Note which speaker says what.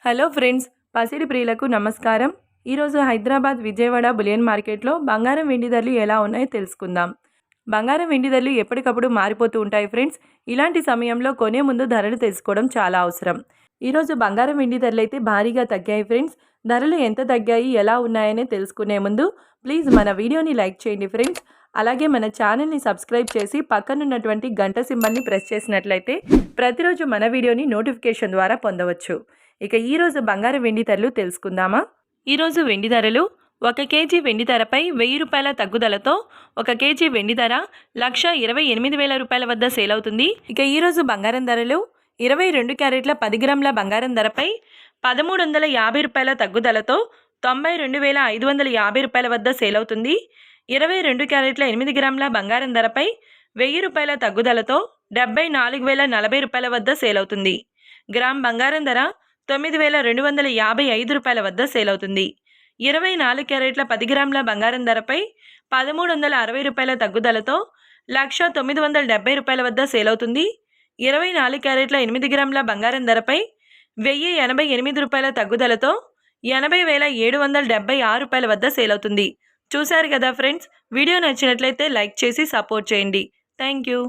Speaker 1: Hello friends, పసిడి ప్రియులకు నమస్కారం. ఈరోజు హైదరాబాద్ విజయవాడ బులియన్ మార్కెట్లో బంగారం వెండి ధరలు ఎలా ఉన్నాయో తెలుసుకుందాం. బంగారం వెండి ధరలు ఎప్పటికప్పుడు మారిపోతూ ఉంటాయి ఫ్రెండ్స్. ఇలాంటి సమయంలో కొనే ముందు ధరలు తెలుసుకోవడం చాలా అవసరం. ఈరోజు బంగారం వెండి ధరలు అయితే భారీగా తగ్గాయి ఫ్రెండ్స్. ధరలు ఎంత తగ్గాయి, ఎలా ఉన్నాయని తెలుసుకునే ముందు ప్లీజ్ మన వీడియోని లైక్ చేయండి ఫ్రెండ్స్. అలాగే మన ఛానల్ని సబ్స్క్రైబ్ చేసి పక్కనున్నటువంటి గంట సింబల్ని ప్రెస్ చేసినట్లయితే ప్రతిరోజు మన వీడియోని నోటిఫికేషన్ ద్వారా పొందవచ్చు. ఇక ఈరోజు బంగారం వెండి ధరలు తెలుసుకుందామా. ఈరోజు వెండి ధరలు 1 కేజీ వెండి ధరపై 1000 రూపాయల తగ్గుదలతో 1 కేజీ వెండి ధర 1,28,000 రూపాయల వద్ద సేల్ అవుతుంది. ఇక ఈరోజు బంగారం ధరలు 22 క్యారెట్ల 10 గ్రాముల బంగారం ధరపై 1,350 రూపాయల తగ్గుదలతో 92,550 రూపాయల వద్ద సేల్ అవుతుంది. 22 క్యారెట్ల 8 గ్రాముల బంగారం ధరపై 1000 రూపాయల తగ్గుదలతో 74,040 రూపాయల వద్ద సేల్ అవుతుంది. గ్రామ్ బంగారం ధర 9,255 రూపాయల వద్ద సేల్ అవుతుంది. 24 క్యారెట్ల 10 గ్రాముల బంగారం ధరపై 1,360 రూపాయల తగ్గుదలతో 1,970 రూపాయల వద్ద సేల్ అవుతుంది. 24 క్యారెట్ల 8 గ్రాముల బంగారం ధరపై 1,088 రూపాయల తగ్గుదలతో 80,776 రూపాయల వద్ద సేల్ అవుతుంది. చూశారు కదా ఫ్రెండ్స్, వీడియో నచ్చినట్లయితే లైక్ చేసి సపోర్ట్ చేయండి. Thank you.